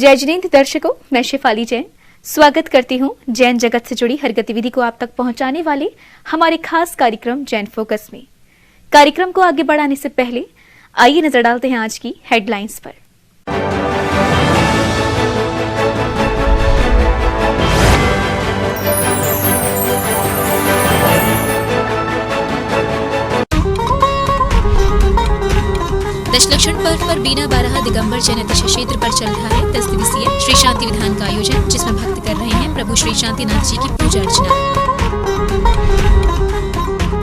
जय जिनेंद्र दर्शकों, मैं शेफाली जैन स्वागत करती हूं जैन जगत से जुड़ी हर गतिविधि को आप तक पहुंचाने वाले हमारे खास कार्यक्रम जैन फोकस में। कार्यक्रम को आगे बढ़ाने से पहले आइए नजर डालते हैं आज की हेडलाइंस पर। दशलक्षण पर्व पर बीना बारहा दिगंबर जैन अतिशय क्षेत्र पर चल रहा है 10 दिवसीय श्री शांति विधान का आयोजन, जिसमें भक्त कर रहे हैं प्रभु श्री शांतिनाथ जी की पूजा अर्चना।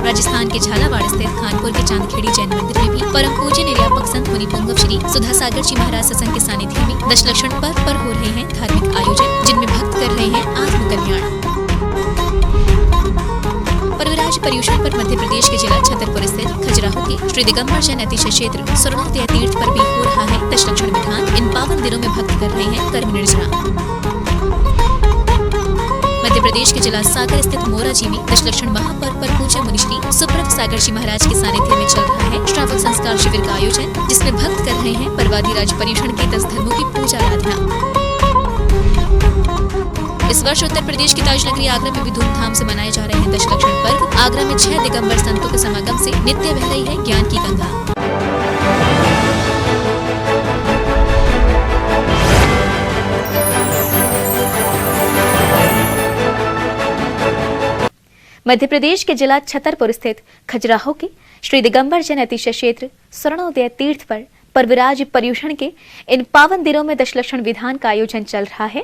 राजस्थान के झालावाड़ स्थित खानपुर के चांदखेड़ी जैन मंदिर में भी परम पूज्य निर्यापक संत मुनि पुंगव श्री सुधा सागर जी महाराज सत्संग के सानिध्य में दशलक्षण पर्व पर हो रहे हैं धार्मिक आयोजन, जिनमें भक्त कर रहे हैं आत्मकल्याण। पर्वराज पर्यूषण पर मध्य प्रदेश के जिला छतरपुर स्थित खजुराहो के श्री दिगंबर जैन अतिशय क्षेत्र स्वर्णोदय तीर्थ पर भी हो रहा है दशलक्षण विधान। इन पावन दिनों में भक्त कर रहे हैं कर्म निर्जरा। मध्य प्रदेश के जिला सागर स्थित मोरा जी में दशलक्षण महापर्व पर पूज्य मुनिश्री सुप्रभ सागर जी महाराज के सानिध्य में चल रहा है श्रावक संस्कार शिविर का आयोजन, जिसमें भक्त कर रहे हैं पर्वाधिराज पर्यूषण के 10 धर्मों की पूजा आराधना। इस वर्ष उत्तर प्रदेश की ताज नगरी आगरा में भी धूमधाम से मनाए जा रहे हैं दशलक्षण पर्व। आगरा में 6 दिगंबर संतों के समागम से नित्य बह रही है ज्ञान की गंगा। मध्य प्रदेश के जिला छतरपुर स्थित खजुराहो के श्री दिगंबर जैन अतिशय क्षेत्र स्वर्णोदय तीर्थ पर पर्वराज पर्यूषण के इन पावन दिनों में दशलक्षण विधान का आयोजन चल रहा है,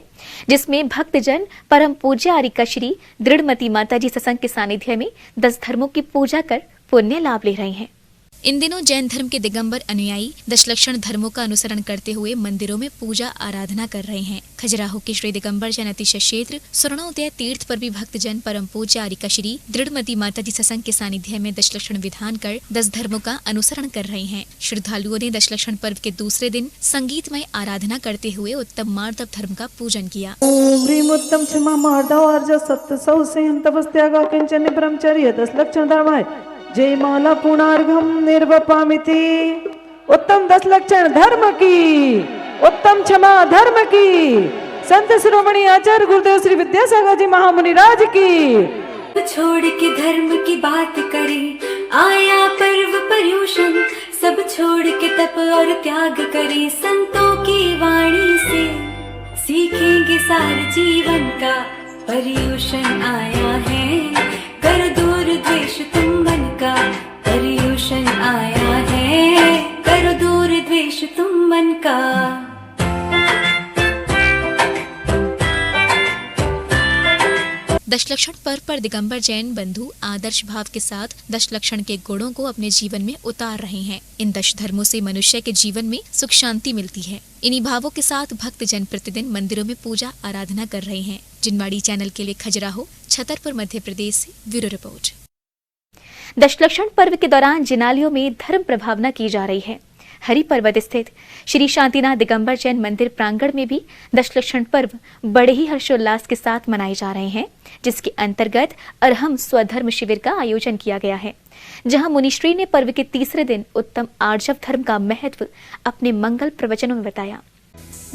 जिसमें भक्तजन परम पूज्य आरिका श्री दृढ़मती माता जी सत्संग के सानिध्य में 10 धर्मों की पूजा कर पुण्य लाभ ले रहे हैं। इन दिनों जैन धर्म के दिगंबर अनुयायी दशलक्षण धर्मों का अनुसरण करते हुए मंदिरों में पूजा आराधना कर रहे हैं। खजुराहो के श्री दिगंबर जैन अतिशय क्षेत्र स्वर्णोदय तीर्थ पर भी भक्तजन परम पूज्य आरिका श्री दृढ़मती माता जी सत्संग के सानिध्य में दशलक्षण विधान कर 10 धर्मों का अनुसरण कर रहे हैं। श्रद्धालुओं ने दशलक्षण पर्व के दूसरे दिन संगीतमय आराधना करते हुए उत्तम मार्दव धर्म का पूजन किया। उत्तम क्षमा मार्दव अर्ज सत्य सौ से तपस्त्याग किंचन ब्रह्मचर्य दशलक्षण धर्म है। जय माला पुनार्घम निर्वपामिति। उत्तम दशलक्षण धर्म की, उत्तम क्षमा धर्म की, संत शिरोमणि आचार्य गुरुदेव श्री विद्यासागर जी महामुनि राज की। छोड़ के धर्म की बात करें, आया पर्व पर्यूषण, सब छोड़ के तप और त्याग करें संतों की वाणी से, सीखेंगे सार जीवन का पर्यूषण आया है। कर दूर द्वेष तुम मन का, पर्यूषण आया है। कर दूर द्वेष तुम मन का। दशलक्षण पर्व पर दिगंबर जैन बंधु आदर्श भाव के साथ दशलक्षण के गुणों को अपने जीवन में उतार रहे हैं। इन 10 धर्मों से मनुष्य के जीवन में सुख शांति मिलती है। इन्हीं भावों के साथ भक्त जन प्रतिदिन मंदिरों में पूजा आराधना कर रहे हैं। जिनवाड़ी चैनल के लिए खजुराहो छतरपुर मध्य प्रदेश से ब्यूरो रिपोर्ट। दशलक्षण पर्व के दौरान जिनालियों में धर्म प्रभावना की जा रही है। हरि पर्वत स्थित श्री शांतिनाथ दिगंबर जैन मंदिर प्रांगण में भी दशलक्षण पर्व बड़े ही हर्षोल्लास के साथ मनाए जा रहे हैं, जिसके अंतर्गत अरहम स्वधर्म शिविर का आयोजन किया गया है, जहां मुनिश्री ने पर्व के तीसरे दिन उत्तम आर्जव धर्म का महत्व अपने मंगल प्रवचनों में बताया।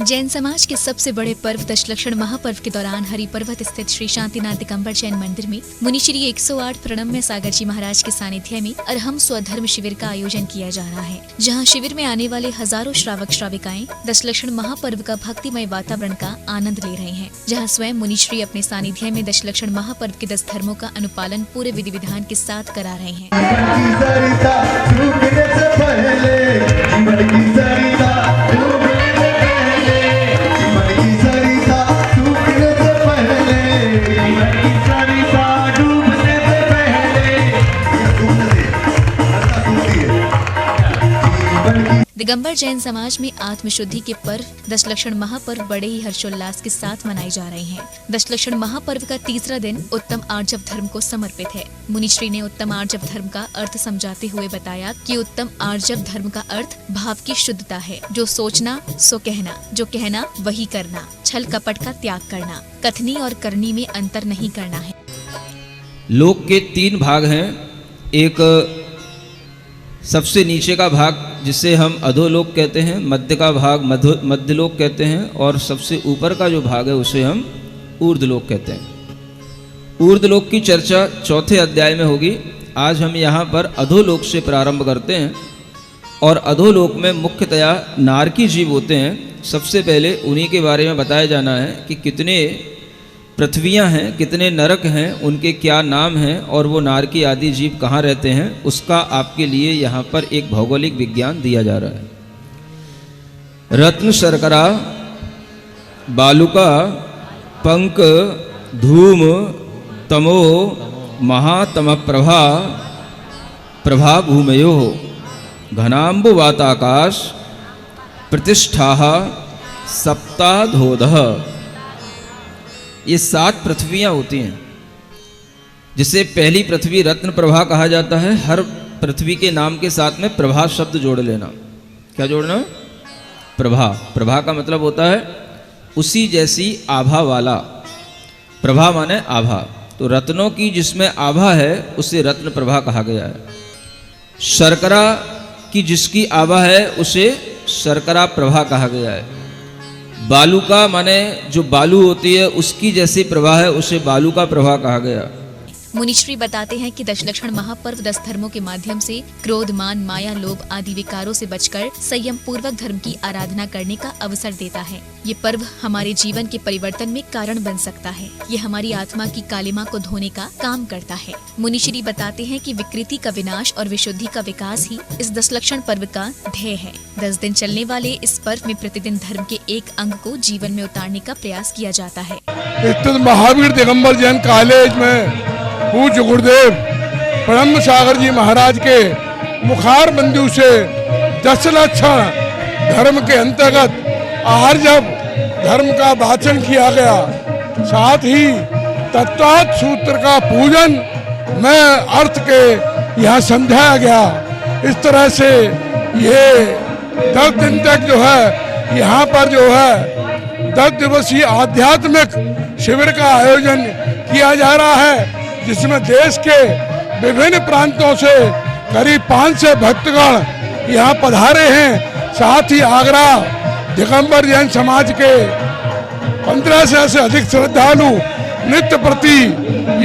जैन समाज के सबसे बड़े पर्व दशलक्षण महापर्व के दौरान हरि पर्वत स्थित श्री शांतिनाथ दिगंबर जैन मंदिर में मुनिश्री 108 प्रणम्य सागर जी महाराज के सानिध्य में अरहम स्वधर्म शिविर का आयोजन किया जा रहा है, जहां शिविर में आने वाले हजारों श्रावक श्राविकाएं दशलक्षण महापर्व का भक्तिमय वातावरण का आनंद ले रहे हैं, जहां स्वयं मुनिश्री अपने सानिध्य में दशलक्षण महापर्व के 10 धर्मों का अनुपालन पूरे विधि विधान के साथ करा रहे हैं। दिगंबर जैन समाज में आत्मशुद्धि के पर्व दशलक्षण महापर्व बड़े ही हर्षोल्लास के साथ मनाए जा रहे हैं। दशलक्षण महापर्व का तीसरा दिन उत्तम आर्जव धर्म को समर्पित है। मुनिश्री ने उत्तम आर्जव धर्म का अर्थ समझाते हुए बताया कि उत्तम आर्जव धर्म का अर्थ भाव की शुद्धता है, जो सोचना सो कहना, जो कहना वही करना, छल कपट का त्याग करना, कथनी और करनी में अंतर नहीं करना है। लोक के 3 भाग हैं। एक सबसे नीचे का भाग जिसे हम अधोलोक कहते हैं, मध्य का भाग मध्यलोक कहते हैं और सबसे ऊपर का जो भाग है उसे हम ऊर्ध्वलोक कहते हैं। ऊर्ध्वलोक की चर्चा चौथे अध्याय में होगी। आज हम यहाँ पर अधोलोक से प्रारंभ करते हैं और अधोलोक में मुख्यतया नारकी जीव होते हैं। सबसे पहले उन्हीं के बारे में बताया जाना है कि कितने पृथ्वियाँ हैं, कितने नरक हैं, उनके क्या नाम हैं और वो नारकी आदि जीव कहाँ रहते हैं, उसका आपके लिए यहाँ पर एक भौगोलिक विज्ञान दिया जा रहा है। रत्न, शर्करा, बालुका, पंक, धूम, तमो, महातम प्रभा, प्रभा भूमयो, घनाम्बुवाताकाश, प्रतिष्ठा, सप्ताधोदः, ये 7 पृथ्वियाँ होती हैं, जिसे पहली पृथ्वी रत्न प्रभा कहा जाता है। हर पृथ्वी के नाम के साथ में प्रभा शब्द जोड़ लेना। क्या जोड़ना? प्रभा। प्रभा का मतलब होता है उसी जैसी आभा वाला। प्रभा माने आभा, तो रत्नों की जिसमें आभा है उसे रत्न प्रभा कहा गया है। शर्करा की जिसकी आभा है उसे शर्करा प्रभा कहा गया है। बालुका माने जो बालू होती है उसकी जैसी प्रभा है उसे बालुका प्रभा कहा गया। मुनिश्री बताते हैं कि दशलक्षण महापर्व 10 धर्मों के माध्यम से क्रोध, मान, माया, लोभ आदि विकारों से बचकर संयम पूर्वक धर्म की आराधना करने का अवसर देता है। ये पर्व हमारे जीवन के परिवर्तन में कारण बन सकता है। ये हमारी आत्मा की कालिमा को धोने का काम करता है। मुनिश्री बताते हैं कि विकृति का विनाश और विशुद्धि का विकास ही इस दशलक्षण पर्व का ध्येय है। 10 दिन चलने वाले इस पर्व में प्रतिदिन धर्म के एक अंग को जीवन में उतारने का प्रयास किया जाता है। महावीर दिगंबर जैन कॉलेज में पूज्य गुरुदेव ब्रह्म सागर जी महाराज के मुखार बंधु से दशलक्षण धर्म के अंतर्गत आज जब धर्म का वाचन किया गया, साथ ही तत्वात् सूत्र का पूजन में अर्थ के यहाँ समझाया गया। इस तरह से ये 10 दिन तक जो है यहाँ पर जो है 10 दिवसीय आध्यात्मिक शिविर का आयोजन किया जा रहा है, जिसमें देश के विभिन्न प्रांतों से करीब 500 भक्तगण यहाँ पधारे हैं। साथ ही आगरा दिगंबर जैन समाज के 1500 से अधिक श्रद्धालु नित्य प्रति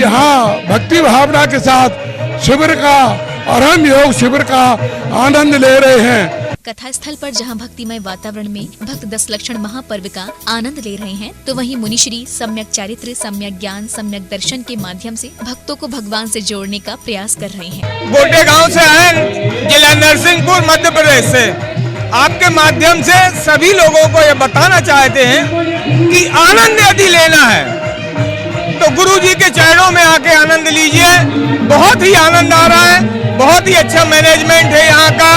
यहाँ भक्ति भावना के साथ शिविर का और हम योग शिविर का आनंद ले रहे हैं। कथा स्थल पर जहां भक्तिमय वातावरण में भक्त 10 लक्षण महापर्व का आनंद ले रहे हैं, तो वहीं मुनिश्री सम्यक चारित्र, सम्यक ज्ञान, सम्यक दर्शन के माध्यम से भक्तों को भगवान से जोड़ने का प्रयास कर रहे हैं। गोटे गांव से आए, जिला नरसिंहपुर, मध्य प्रदेश से। आपके माध्यम से सभी लोगों को ये बताना चाहते हैं कि आनंद यदि लेना है तो गुरु जी के चरणों में आके आनंद लीजिए। बहुत ही आनंद आ रहा है, बहुत ही अच्छा मैनेजमेंट है यहाँ का,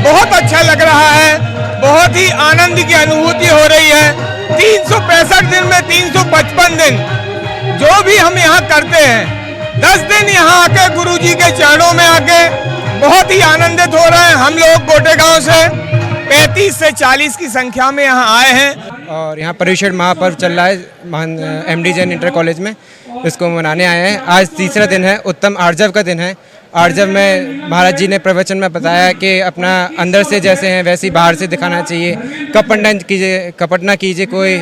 बहुत अच्छा लग रहा है, बहुत ही आनंद की अनुभूति हो रही है। 365 दिन में 355 दिन जो भी हम यहाँ करते हैं, 10 दिन यहाँ आके गुरु जी के चरणों में आके बहुत ही आनंदित हो रहे हैं। हम लोग गोटे गांव से 35 से 40 की संख्या में यहाँ आए हैं और यहाँ पर्युषण महापर्व चल रहा है एमडी जैन इंटर कॉलेज में, इसको मनाने आए हैं। आज तीसरा दिन है, उत्तम आर्जव का दिन है। आर्जव में महाराज जी ने प्रवचन में बताया कि अपना अंदर से जैसे हैं वैसे ही बाहर से दिखाना चाहिए। कपट ना कीजिए, कोई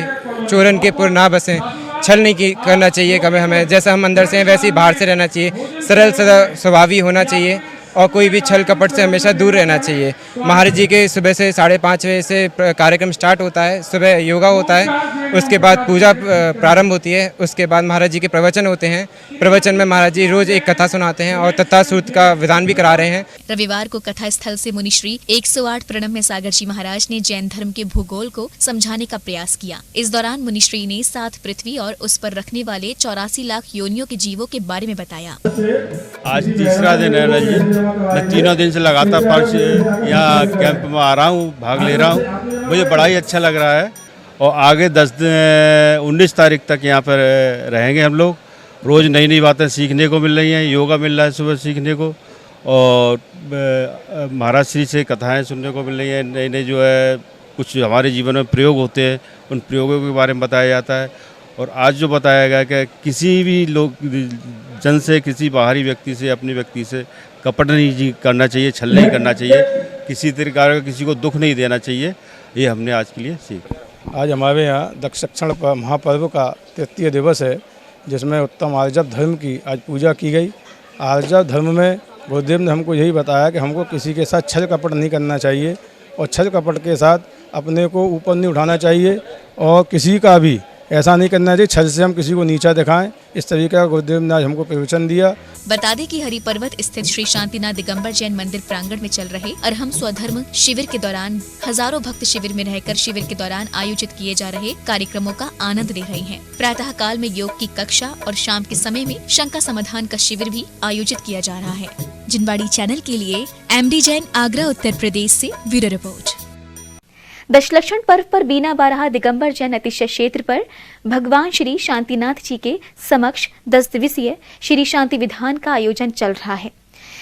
चोरन के पुर ना बसें, छल नहीं करना चाहिए कभी हमें। जैसा हम अंदर से हैं वैसे ही बाहर से रहना चाहिए। सरल सदा स्वभावी होना चाहिए और कोई भी छल कपट से हमेशा दूर रहना चाहिए। महाराज जी के सुबह से 5:30 बजे से कार्यक्रम स्टार्ट होता है। सुबह योगा होता है, उसके बाद पूजा प्रारंभ होती है, उसके बाद महाराज जी के प्रवचन होते हैं। प्रवचन में महाराज जी रोज एक कथा सुनाते हैं और तत्तासूत्र का विधान भी करा रहे हैं। रविवार को कथा स्थल से मुनिश्री 108 प्रणम्य सागर जी महाराज ने जैन धर्म के भूगोल को समझाने का प्रयास किया। इस दौरान मुनिश्री ने 7 पृथ्वी और उस पर रखने वाले 84 लाख योनियों के जीवों के बारे में बताया। आज तीसरा दिन है ना जी, मैं 3 दिन से लगातार यहाँ कैंप में आ रहा हूँ, भाग ले रहा हूँ। मुझे बड़ा ही अच्छा लग रहा है और आगे 19 तारीख तक यहाँ पर रहेंगे हम लोग। रोज़ नई नई बातें सीखने को मिल रही हैं, योगा मिल रहा है सुबह सीखने को और महाराज श्री से कथाएं सुनने को मिल रही हैं। नई नई जो है कुछ हमारे जीवन में प्रयोग होते हैं, उन प्रयोगों के बारे में बताया जाता है और आज जो बताया गया कि किसी भी लोग जन से, किसी बाहरी व्यक्ति से, अपने व्यक्ति से कपट नहीं करना चाहिए, छल नहीं करना चाहिए, किसी प्रकार का किसी को दुख नहीं देना चाहिए। ये हमने आज के लिए सीखा। आज हमारे यहाँ दशलक्षण महापर्व का तृतीय दिवस है, जिसमें उत्तम आर्जव धर्म की आज पूजा की गई। आर्जव धर्म में गुरुदेव ने हमको यही बताया कि हमको किसी के साथ छल कपट नहीं करना चाहिए और छल कपट के साथ अपने को ऊपर नहीं उठाना चाहिए और किसी का भी ऐसा नहीं करना चाहिए छल से हम किसी को नीचा दिखाएं। इस तरीके का गुरुदेव ने आज हमको प्रवचन दिया। बता दें कि हरि पर्वत स्थित श्री शांतिनाथ दिगंबर जैन मंदिर प्रांगण में चल रहे अरहम स्वधर्म शिविर के दौरान हजारों भक्त शिविर में रहकर शिविर के दौरान आयोजित किए जा रहे कार्यक्रमों का आनंद ले रहे हैं। प्रातः काल में योग की कक्षा और शाम के समय में शंका समाधान का शिविर भी आयोजित किया जा रहा है। जिनवाड़ी चैनल के लिए MD जैन, आगरा, उत्तर प्रदेश से ब्यूरो रिपोर्ट। दशलक्षण पर्व पर बीना बारहा दिगंबर जैन अतिशय क्षेत्र पर भगवान श्री शांतिनाथ जी के समक्ष 10 दिवसीय श्री शांति विधान का आयोजन चल रहा है,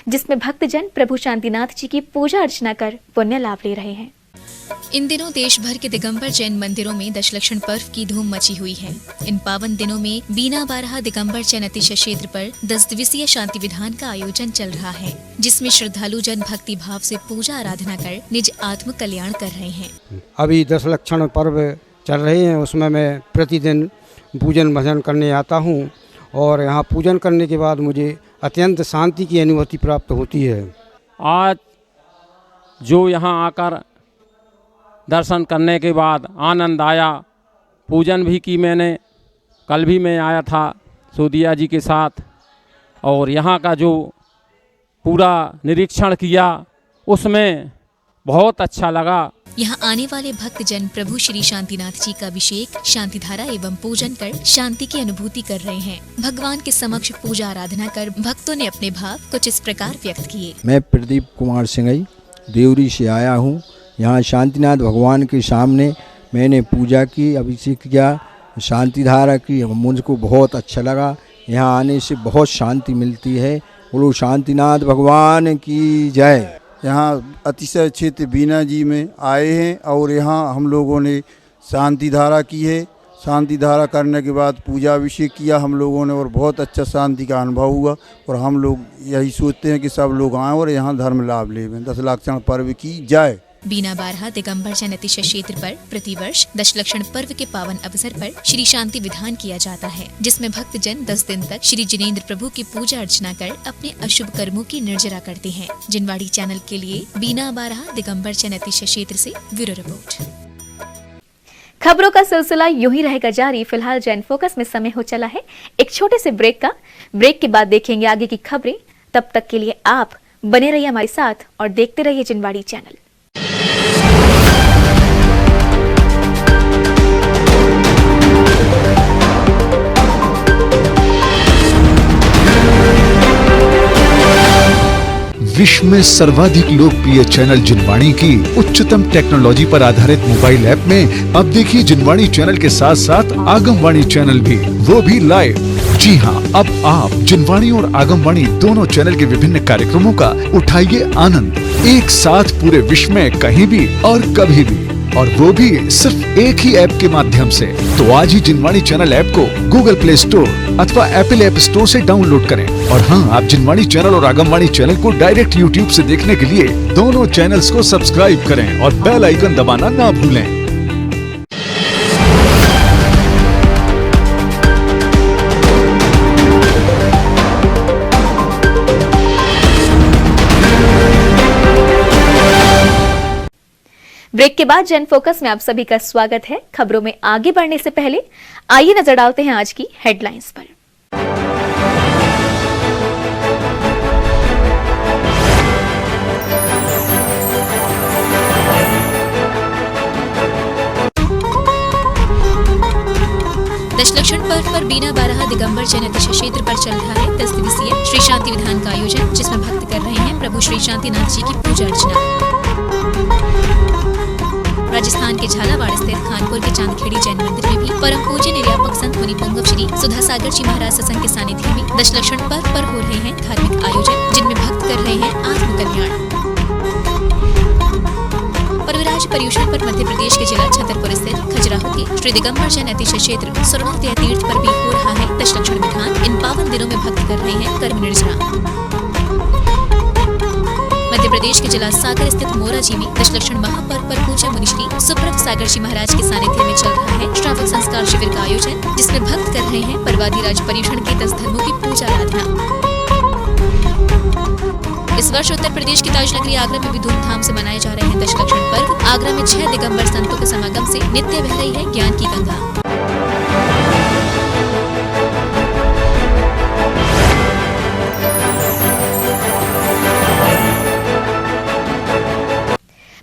जिसमें भक्तजन प्रभु शांतिनाथ जी की पूजा अर्चना कर पुण्य लाभ ले रहे हैं। इन दिनों देश भर के दिगंबर जैन मंदिरों में दशलक्षण पर्व की धूम मची हुई है। इन पावन दिनों में बीना बारहा दिगंबर जैन अतिशय क्षेत्र पर 10 दिवसीय शांति विधान का आयोजन चल रहा है, जिसमें श्रद्धालु जन भक्ति भाव से पूजा आराधना कर निज आत्म कल्याण कर रहे हैं। अभी दशलक्षण पर्व चल रहे हैं, उसमें मैं प्रतिदिन पूजन भजन करने आता हूँ और यहाँ पूजन करने के बाद मुझे अत्यंत शांति की अनुभूति प्राप्त होती है। आज जो यहाँ आकर दर्शन करने के बाद आनंद आया, पूजन भी की मैंने। कल भी मैं आया था सोदिया जी के साथ और यहाँ का जो पूरा निरीक्षण किया उसमें बहुत अच्छा लगा। यहाँ आने वाले भक्तजन प्रभु श्री शांतिनाथ जी का अभिषेक, शांति धारा एवं पूजन कर शांति की अनुभूति कर रहे हैं। भगवान के समक्ष पूजा आराधना कर भक्तों ने अपने भाव कुछ इस प्रकार व्यक्त किए। मैं प्रदीप कुमार सिंघई देवरी से आया हूँ। यहाँ शांतिनाथ भगवान के सामने मैंने पूजा की, अभिषेक किया, शांति धारा की, मुझको बहुत अच्छा लगा। यहाँ आने से बहुत शांति मिलती है। बोलो शांतिनाथ भगवान की जय। यहाँ अतिशय क्षेत्र बीना जी में आए हैं और यहाँ हम लोगों ने शांति धारा की है। शांति धारा करने के बाद पूजा अभिषेक किया हम लोगों ने और बहुत अच्छा शांति का अनुभव हुआ और हम लोग यही सोचते हैं कि सब लोग आएँ और यहाँ धर्म लाभ लें। दशलक्षण पर्व की जय। बीना बारहा दिगंबर जैन अतिशय क्षेत्र पर प्रतिवर्ष दशलक्षण पर्व के पावन अवसर पर श्री शांति विधान किया जाता है, जिसमें भक्तजन 10 दिन तक श्री जिनेंद्र प्रभु की पूजा अर्चना कर अपने अशुभ कर्मों की निर्जरा करते हैं। जिनवाड़ी चैनल के लिए बीना बारहा दिगंबर जैन अतिशय क्षेत्र से ब्यूरो रिपोर्ट। खबरों का सिलसिला यूं ही रहेगा जारी। फिलहाल जैन फोकस में समय हो चला है एक छोटे से ब्रेक का। ब्रेक के बाद देखेंगे आगे की खबरें। तब तक के लिए आप बने रहिए हमारे साथ और देखते रहिए जिनवाड़ी चैनल। विश्व में सर्वाधिक लोकप्रिय चैनल जिनवाणी की उच्चतम टेक्नोलॉजी पर आधारित मोबाइल ऐप में अब देखिए जिनवाणी चैनल के साथ साथ आगमवाणी चैनल भी, वो भी लाइव। जी हाँ, अब आप जिनवाणी और आगमवाणी दोनों चैनल के विभिन्न कार्यक्रमों का उठाइए आनंद, एक साथ पूरे विश्व में कहीं भी और कभी भी, और वो भी सिर्फ एक ही ऐप के माध्यम से। तो आज ही जिनवाणी चैनल ऐप को गूगल प्ले स्टोर अथवा एप्पल ऐप स्टोर से डाउनलोड करें। और हाँ, आप जिनवाणी चैनल और आगमवाणी चैनल को डायरेक्ट यूट्यूब से देखने के लिए दोनों चैनल्स को सब्सक्राइब करें और बेल आइकन दबाना ना भूलें। ब्रेक के बाद जन फोकस में आप सभी का स्वागत है। खबरों में आगे बढ़ने से पहले आइए नजर डालते हैं आज की हेडलाइंस पर। दशलक्षण पर्व पर बीना बारहा दिगंबर जैन अतिशय क्षेत्र पर चल रहा है 10 दिवसीय श्री शांति विधान का आयोजन, जिसमें भक्त कर रहे हैं प्रभु श्री शांतिनाथ जी की पूजा अर्चना। राजस्थान के झालावाड़ स्थित खानपुर के चांदखेड़ी जैन मंदिर में भी परम पूज्य निर्यापक संत मुनि पुंगव श्री सुधा सागर जी महाराज सत्संग के सानिध्य में दशलक्षण पर्व पर हो रहे हैं धार्मिक आयोजन, जिनमें भक्त कर रहे हैं आत्म कल्याण। परविराज पर्यूषण पर मध्य प्रदेश के जिला छतरपुर स्थित खजुराहो के श्री दिगंबर जैन अतिशय क्षेत्र स्वर्णोदय तीर्थ पर भी हो रहा है दशलक्षण विधान। इन पावन दिनों में भक्त कर रहे हैं कर्म निर्जरा। मध्य प्रदेश के जिला सागर स्थित मोराजी में दशलक्षण महापर्व पर पूज्य मुनिश्री सुप्रभ सागर जी महाराज के सानिध्य में चल रहा है श्रावक संस्कार शिविर का आयोजन, जिसमें भक्त कर रहे हैं पर्वादिराज पर्यूषण के 10 धर्मों की पूजा आराधना। इस वर्ष उत्तर प्रदेश की ताज नगरी आगरा में भी धूमधाम से मनाए जा रहे हैं दशलक्षण पर्व। आगरा में 6 दिगंबर संतों के समागम से नित्य बह रही है ज्ञान की गंगा।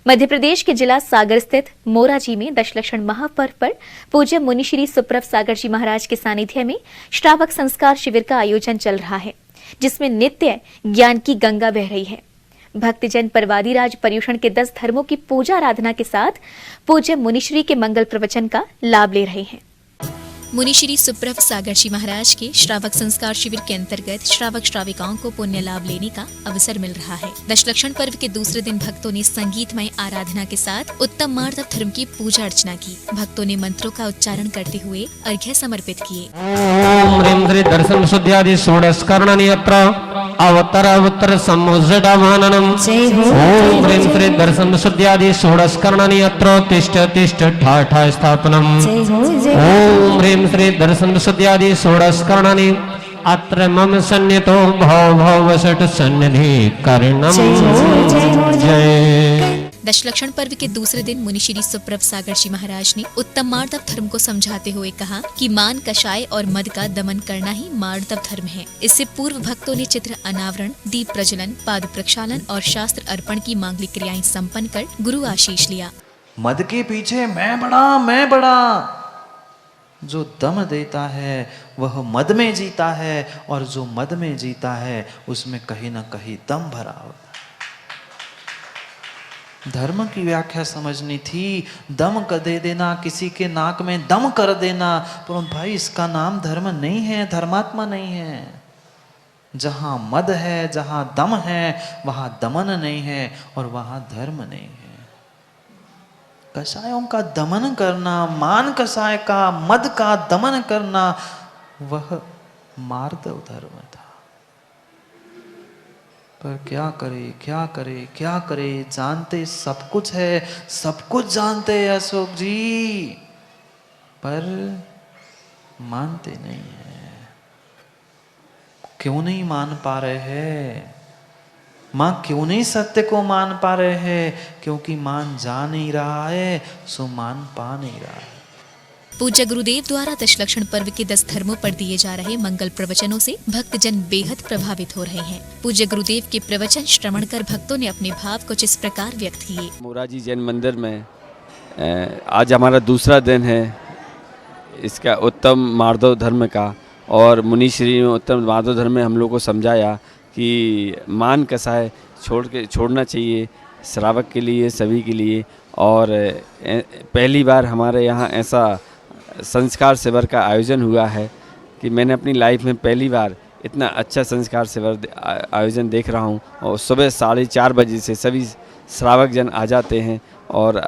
मध्य प्रदेश के जिला सागर स्थित मोराजी में दशलक्षण महापर्व पर पूज्य मुनिश्री सुप्रभ सागर जी महाराज के सानिध्य में श्रावक संस्कार शिविर का आयोजन चल रहा है, जिसमें नित्य ज्ञान की गंगा बह रही है। भक्तजन पर्वादिराज पर्यूषण के 10 धर्मों की पूजा आराधना के साथ पूज्य मुनिश्री के मंगल प्रवचन का लाभ ले रहे हैं। मुनिश्री सुप्रभ सागर जी महाराज के श्रावक संस्कार शिविर के अंतर्गत श्रावक श्राविकाओं को पुण्य लाभ लेने का अवसर मिल रहा है। दशलक्षण पर्व के दूसरे दिन भक्तों ने संगीतमय आराधना के साथ उत्तम मार्दव धर्म की पूजा अर्चना की। भक्तों ने मंत्रों का उच्चारण करते हुए अर्घ्य समर्पित किए। ओम ह्रीं श्री दर्शन शुद्ध्यादि षोडशकर्ण नियत्र अवतर अवतर सम्मुजडामाननम। ओम ह्रीं श्री दर्शन शुद्ध्यादि षोडशकर्ण नियत्र तिष्ठ तिष्ठ ठा ठा स्थापनम। ओम ह्रीं श्री दर्शन शुद्ध्यादि षोडशकर्णानि अत्र मम सन्नितो भव भव वसट सन्निधि करणम। जय। दशलक्षण पर्व के दूसरे दिन मुनिश्री सुप्रभ सागर जी महाराज ने उत्तम मार्दव धर्म को समझाते हुए कहा कि मान, कषाय और मद का दमन करना ही मार्दव धर्म है। इससे पूर्व भक्तों ने चित्र अनावरण, दीप प्रज्वलन, पाद प्रक्षालन और शास्त्र अर्पण की मांगलिक क्रियाएं संपन्न कर गुरु आशीष लिया। मद के पीछे मैं बड़ा जो दम देता है वह मद में जीता है, और जो मद में जीता है उसमें कहीं ना कहीं दम भरा होता है। धर्म की व्याख्या समझनी थी, दम कर दे देना, किसी के नाक में दम कर देना, परंतु भाई इसका नाम धर्म नहीं है, धर्मात्मा नहीं है। जहां मद है, जहां दम है, वहां दमन नहीं है और वहां धर्म नहीं है। कषायों का दमन करना, मान कषाय का, मद का दमन करना, वह मार्दव धर्म था। पर क्या करे, जानते सब कुछ है, सब कुछ जानते हैं अशोक जी, पर मानते नहीं है। क्यों नहीं मान पा रहे हैं? मां क्यों नहीं सत्य को मान पा रहे हैं? क्योंकि मान जा नहीं रहा है, सो मान पा नहीं रहा है। पूज्य गुरुदेव द्वारा दशलक्षण पर्व के 10 धर्मों पर दिए जा रहे मंगल प्रवचनों से भक्तजन बेहद प्रभावित हो रहे हैं। पूज्य गुरुदेव के प्रवचन श्रवण कर भक्तों ने अपने भाव कुछ इस प्रकार व्यक्त किए। मोराजी जैन मंदिर में आज हमारा दूसरा दिन है इसका उत्तम मार्दव धर्म का, और मुनिश्री ने उत्तम मार्दव धर्म में हम लोग को समझाया कि मान कसाय छोड़ना चाहिए श्रावक के लिए, सभी के लिए। और पहली बार हमारे यहाँ ऐसा संस्कार शिविर का आयोजन हुआ है कि मैंने अपनी लाइफ में पहली बार इतना अच्छा संस्कार शिविर आयोजन देख रहा हूँ। और सुबह 4:30 बजे से सभी श्रावक जन आ जाते हैं और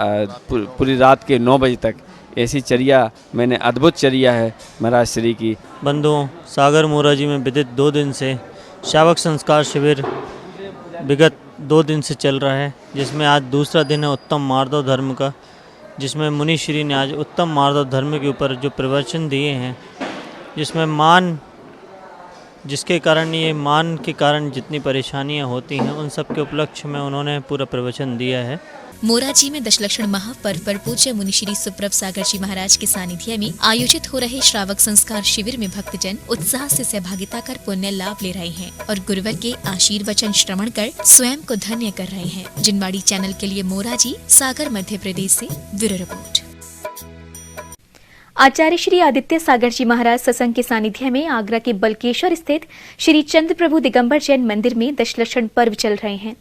पूरी रात के 9 बजे तक ऐसी चर्या, मैंने अद्भुत चर्या है महाराज श्री की। बंधुओं, सागर मोराजी में विदित 2 दिन से श्रावक संस्कार शिविर विगत 2 दिन से चल रहा है, जिसमें आज दूसरा दिन है उत्तम मार्दव धर्म का, जिसमें मुनिश्री ने आज उत्तम मार्दव धर्म के ऊपर जो प्रवचन दिए हैं, जिसमें मान, जिसके कारण ये मान के कारण जितनी परेशानियां होती हैं, उन सब के उपलक्ष्य में उन्होंने पूरा प्रवचन दिया है। मोराजी में दशलक्षण महापर्व पर पूज्य मुनिश्री सुप्रभ सागर जी महाराज के सानिध्य में आयोजित हो रहे श्रावक संस्कार शिविर में भक्तजन उत्साह से सहभागिता कर पुण्य लाभ ले रहे हैं और गुरुवर के आशीर्वचन श्रवण कर स्वयं को धन्य कर रहे हैं। जिनवाड़ी चैनल के लिए मोराजी, सागर, मध्य प्रदेश से ब्यूरो रिपोर्ट। आचार्य श्री आदित्य सागर जी महाराज सत्संग के सानिध्य में आगरा के बलकेश्वर स्थित श्री चंद्र प्रभु दिगंबर जैन मंदिर में दशलक्षण पर्व चल रहे हैं।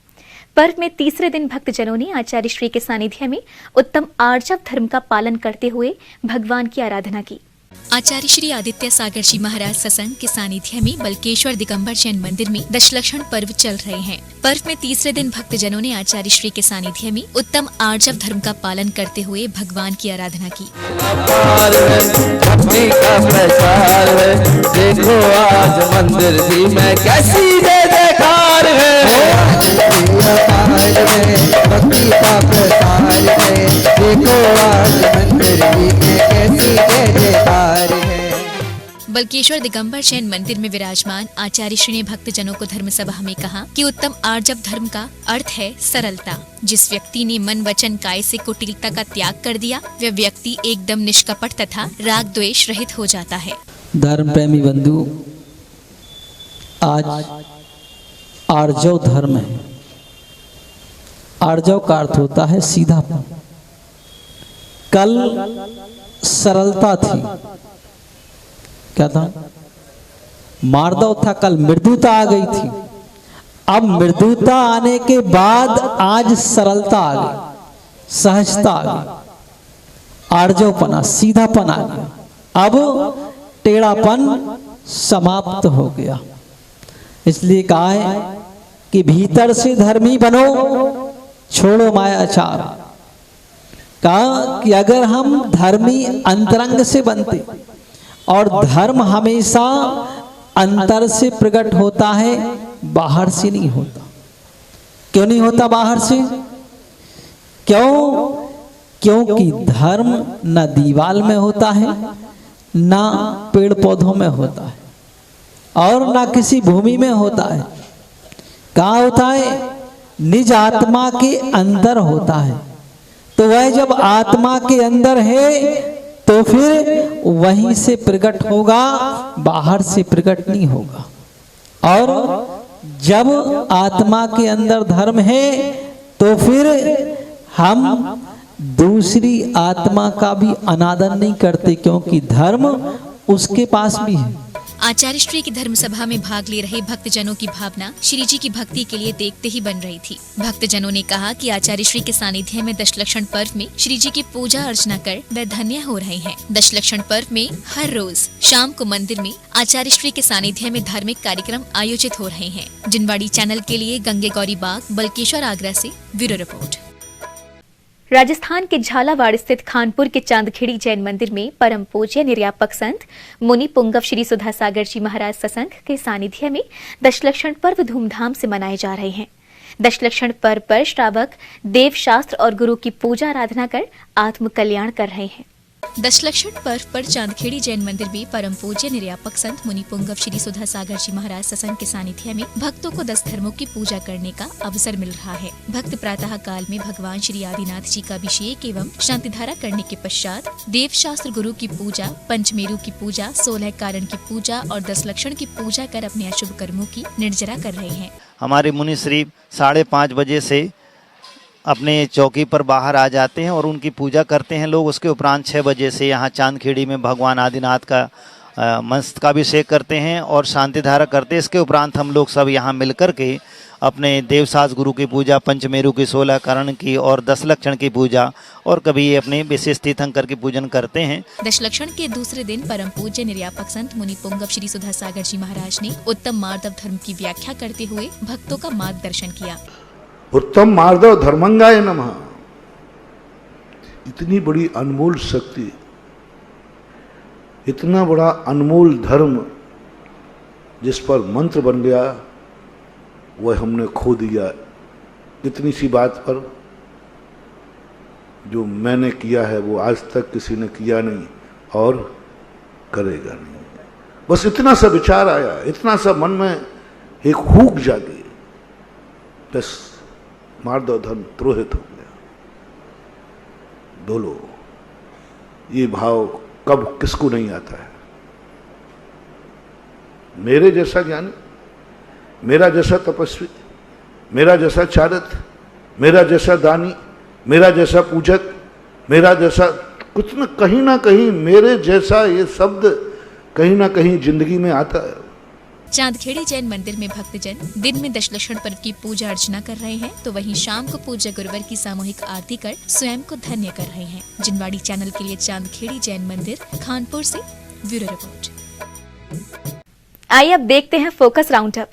पर्व में तीसरे दिन भक्तजनों ने आचार्य श्री के सानिध्य में उत्तम आर्जव धर्म का पालन करते हुए भगवान की आराधना की। आचार्य श्री आदित्य सागर जी महाराज सत्संग के सानिध्य में बल्केश्वर दिगंबर जैन मंदिर में दशलक्षण पर्व चल रहे हैं। पर्व में तीसरे दिन भक्तजनों ने आचार्य श्री के सानिध्य में उत्तम आर्जव धर्म का पालन करते हुए भगवान की आराधना की। देखो आज मंदिर भी मैं कैसी जयकार है, भक्ति का प्रसार है। देखो आज मंदिर भी मैं कैसी जयकार है। बल्केश्वर दिगंबर जैन मंदिर में विराजमान आचार्य श्री ने भक्तजनों को धर्म सभा में कहा कि उत्तम आर्जव धर्म का अर्थ है सरलता। जिस व्यक्ति ने मन वचन काय से कुटिलता का त्याग कर दिया, वह व्यक्ति एकदम निष्कपट तथा राग द्वेष रहित हो जाता है। धर्म प्रेमी बंधु, आज आर्जव धर्म है। आर्जव का अर्थ होता है सीधापन। कल सरलता थी, क्या था? मार्दव था, कल मृदुता आ गई थी। अब मृदुता आने के बाद आज सरलता आ गई, सहजता आ गई, आर्जवपना, सीधापन आ गया। अब टेढ़ापन समाप्त हो गया। इसलिए कहा है कि भीतर से धर्मी बनो, छोड़ो मायाचार। कहा कि अगर हम धर्मी अंतरंग से बनते, और धर्म हमेशा अंतर से प्रकट होता है, बाहर से नहीं होता। क्यों नहीं होता बाहर से? क्यों? क्योंकि धर्म न दीवाल में होता है, ना पेड़ पौधों में होता है, और ना किसी भूमि में होता है। कहाँ होता है? निज आत्मा के अंदर होता है। तो वह जब आत्मा के अंदर है तो फिर वहीं से प्रकट होगा, बाहर से प्रकट नहीं होगा। और जब आत्मा के अंदर धर्म है तो फिर हम दूसरी आत्मा का भी अनादर नहीं करते, क्योंकि धर्म उसके पास भी है। आचार्य श्री की धर्म सभा में भाग ले रहे भक्तजनों की भावना श्री जी की भक्ति के लिए देखते ही बन रही थी। भक्तजनों ने कहा कि आचार्य श्री के सानिध्य में दशलक्षण पर्व में श्री जी की पूजा अर्चना कर वे धन्य हो रहे हैं। दशलक्षण पर्व में हर रोज शाम को मंदिर में आचार्य श्री के सानिध्य में धार्मिक कार्यक्रम आयोजित हो रहे हैं। जिनवाड़ी चैनल के लिए गंगे गौरी बाग, बल्केश्वर, आगरा से ब्यूरो रिपोर्ट। राजस्थान के झालावाड़ स्थित खानपुर के चांदखेड़ी जैन मंदिर में परम पूज्य निर्यापक संत मुनि पुंगव श्री सुधा सागर जी महाराज सत्संग के सानिध्य में दशलक्षण पर्व धूमधाम से मनाए जा रहे हैं। दशलक्षण पर्व पर श्रावक देव शास्त्र और गुरु की पूजा आराधना कर आत्म कल्याण कर रहे हैं। दशलक्षण पर्व पर चांदखेड़ी जैन मंदिर में परम पूज्य निर्यापक संत मुनि पुंगव श्री सुधा सागर जी महाराज सत्संग के सानिध्य में भक्तों को 10 धर्मों की पूजा करने का अवसर मिल रहा है। भक्त प्रातः काल में भगवान श्री आदिनाथ जी का अभिषेक एवं शांतिधारा करने के पश्चात देव शास्त्र गुरु की पूजा, पंचमेरु की पूजा, 16 कारण की पूजा और 10 लक्षण की पूजा कर अपने अशुभ कर्मों की निर्जरा कर रहे हैं। हमारे मुनि श्री 5:30 बजे से अपने चौकी पर बाहर आ जाते हैं और उनकी पूजा करते हैं लोग। उसके उपरांत 6 बजे से यहाँ चांदखेड़ी में भगवान आदिनाथ का मस्तकाभिषेक करते हैं और शांतिधारा करते हैं। इसके उपरांत हम लोग सब यहाँ मिलकर के अपने देवसास गुरु की पूजा, पंचमेरु की, 16 करण की और 10 लक्षण की पूजा और कभी अपने विशेष तीर्थंकर की पूजन करते हैं। दशलक्षण के दूसरे दिन परम पूज्य निर्यापक संत मुनि पुंगव श्री सुधा सागर जी महाराज ने उत्तम मार्दव धर्म की व्याख्या करते हुए भक्तों का मार्गदर्शन किया। उत्तम मार्दव धर्मंगाय नमः। इतनी बड़ी अनमोल शक्ति, इतना बड़ा अनमोल धर्म जिस पर मंत्र बन गया, वह हमने खो दिया। इतनी सी बात पर जो मैंने किया है वो आज तक किसी ने किया नहीं और करेगा नहीं। बस इतना सा विचार आया, इतना सा मन में एक हुक जागी, बस मार्दव धर्म द्रोहित हो गया। बोलो, ये भाव कब किसको नहीं आता है? मेरे जैसा ज्ञानी, मेरा जैसा तपस्वी, मेरा जैसा चारक, मेरा जैसा दानी, मेरा जैसा पूजक, मेरा जैसा कुछ न कहीं मेरे जैसा ये शब्द कहीं ना कहीं जिंदगी में आता है। चांदखेड़ी जैन मंदिर में भक्तजन दिन में दशलक्षण पर्व की पूजा अर्चना कर रहे हैं, तो वहीं शाम को पूज्य गुरुवर की सामूहिक आरती कर स्वयं को धन्य कर रहे हैं। जिनवाड़ी चैनल के लिए चांदखेड़ी जैन मंदिर, खानपुर से ब्यूरो रिपोर्ट। आइए अब देखते हैं फोकस राउंड अप।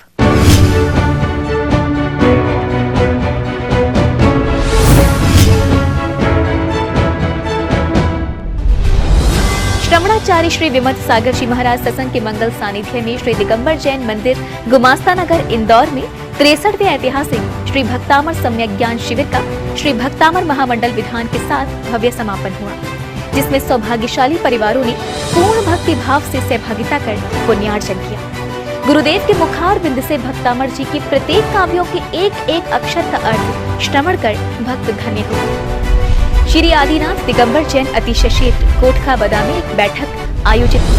श्रवणाचार्य श्री विमत सागर जी महाराज सत्संग के मंगल सानिध्य में श्री दिगंबर जैन मंदिर गुमास्ता नगर इंदौर में 63वें ऐतिहासिक श्री भक्तामर सम्यक ज्ञान शिविर का श्री भक्तामर महामंडल विधान के साथ भव्य समापन हुआ, जिसमें सौभाग्यशाली परिवारों ने पूर्ण भक्ति भाव से सहभागिता कर पुण्यार्जन किया। गुरुदेव के मुखार बिंद से भक्तामर जी की प्रत्येक काव्यों के एक एक अक्षर का अर्थ श्रवण कर भक्त धन्य हुए। श्री आदिनाथ दिगंबर जैन अतिशय क्षेत्र कोटका बदा में एक बैठक आयोजित हुई,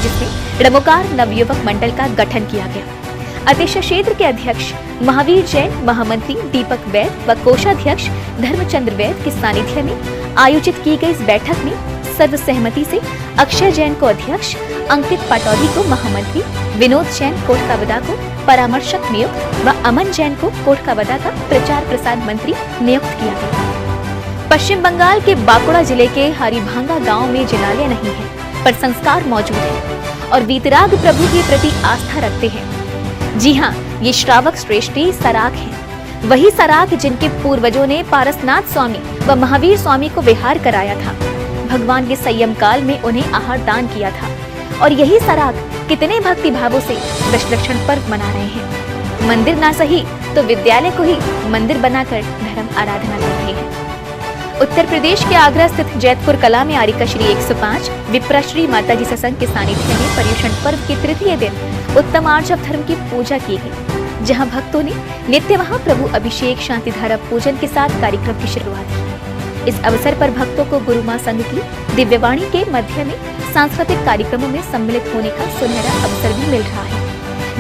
जिसमें रमोकार नवयुवक मंडल का गठन किया गया। अतिशय क्षेत्र के अध्यक्ष महावीर जैन, महामंत्री दीपक वैद व कोषाध्यक्ष धर्मचंद्र वैद के सानिध्य में आयोजित की गई इस बैठक में सर्वसहमति से अक्षय जैन को अध्यक्ष, अंकित पाटौदी को महामंत्री, विनोद जैन कोटकाबदा को परामर्शक नियुक्त व अमन जैन को कोटकाबदा का प्रचार प्रसार मंत्री नियुक्त किया गया। पश्चिम बंगाल के बांकुड़ा जिले के हरिभांगा गांव में जिनालय नहीं है, पर संस्कार मौजूद है और वीतराग प्रभु के प्रति आस्था रखते हैं। जी हाँ, ये श्रावक श्रेष्ठी सराग हैं, वही सराग जिनके पूर्वजों ने पारसनाथ स्वामी व महावीर स्वामी को विहार कराया था। भगवान के संयम काल में उन्हें आहार दान किया था और यही सराग कितने भक्ति भावों से दशलक्षण पर्व मना रहे हैं। मंदिर ना सही तो विद्यालय को ही मंदिर बनाकर धर्म आराधना कर रहे हैं। उत्तर प्रदेश के आगरा स्थित जैतपुर कला में आरिका श्री 105 विप्राश्री माताजी सत्संग के सानिध्य में पर्युषण पर्व के तृतीय दिन उत्तम आर्जव धर्म की पूजा की गई, जहां भक्तों ने नित्य महाप्रभु अभिषेक शांतिधारा पूजन के साथ कार्यक्रम की शुरुआत की। इस अवसर पर भक्तों को गुरु मां संघ की दिव्यवाणी के मध्य में सांस्कृतिक कार्यक्रमों में सम्मिलित होने का सुनहरा अवसर भी मिल रहा है,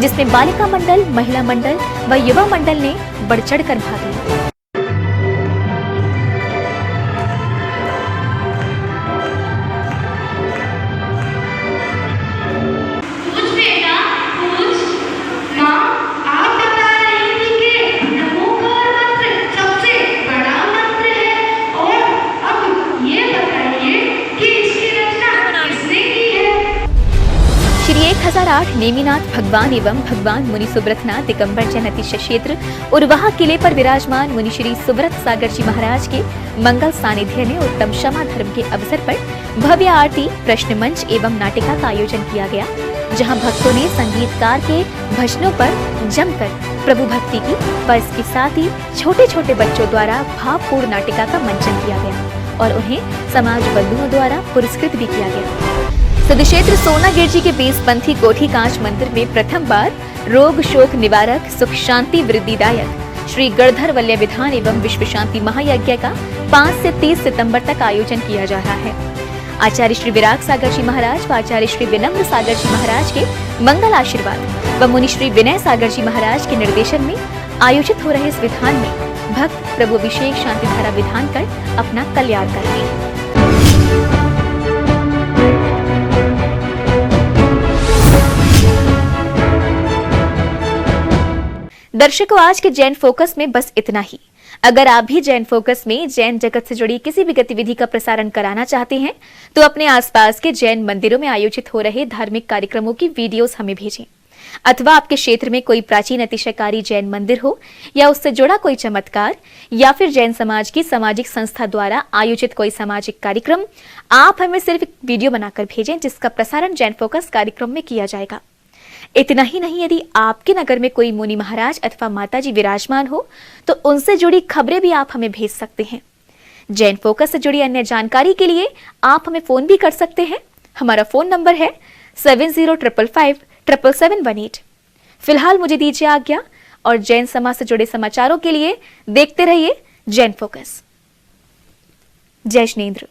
जिसमें बालिका मंडल, महिला मंडल व युवा मंडल ने बढ़ चढ़ कर भाग लिया। श्री 1008 नेमिनाथ भगवान एवं भगवान मुनि सुब्रतनाथ दिगंबर जैन अतिशय क्षेत्र उर्वाहा किले पर विराजमान मुनि श्री सुब्रत सागर जी महाराज के मंगल सानिध्य में उत्तम क्षमा धर्म के अवसर पर भव्य आरती, प्रश्न मंच एवं नाटिका का आयोजन किया गया, जहां भक्तों ने संगीतकार के भजनों पर जमकर प्रभु भक्ति की व इसके साथ ही छोटे छोटे बच्चों द्वारा भावपूर्ण नाटिका का मंचन किया गया और उन्हें समाज बंधुओं द्वारा पुरस्कृत भी किया गया। सुधक्षेत्र सोनागिर जी के 20 कोठी कांच मंदिर में प्रथम बार रोग शोक निवारक सुख शांति वृद्धिदायक श्री गणधर वल्लभ विधान एवं विश्व शांति महायज्ञ का 5 से 30 सितंबर तक आयोजन किया जा रहा है। आचार्य श्री विराग सागर जी महाराज व आचार्य श्री विनम्र सागर जी महाराज के मंगल आशीर्वाद व मुनि श्री विनय सागर जी महाराज के निर्देशन में आयोजित हो रहे इस विधान में भक्त प्रभु अभिषेक शांतिधारा विधान कर अपना कल्याण कर रहे हैं। दर्शकों, आज के जैन फोकस में बस इतना ही। अगर आप भी जैन फोकस में जैन जगत से जुड़ी किसी भी गतिविधि का प्रसारण कराना चाहते हैं तो अपने आसपास के जैन मंदिरों में आयोजित हो रहे धार्मिक कार्यक्रमों की वीडियोस हमें भेजें, अथवा आपके क्षेत्र में कोई प्राचीन अतिशयकारी जैन मंदिर हो या उससे जुड़ा कोई चमत्कार या फिर जैन समाज की सामाजिक संस्था द्वारा आयोजित कोई सामाजिक कार्यक्रम, आप हमें सिर्फ एक वीडियो बनाकर भेजें जिसका प्रसारण जैन फोकस कार्यक्रम में किया जाएगा। इतना ही नहीं, यदि आपके नगर में कोई मुनि महाराज अथवा माताजी विराजमान हो तो उनसे जुड़ी खबरें भी आप हमें भेज सकते हैं। जैन फोकस से जुड़ी अन्य जानकारी के लिए आप हमें फोन भी कर सकते हैं। हमारा फोन नंबर है 7055577718। फिलहाल मुझे दीजिए आज्ञा और जैन समाज से जुड़े समाचारों के लिए देखते रहिए जैन फोकस। जय जिनेंद्र।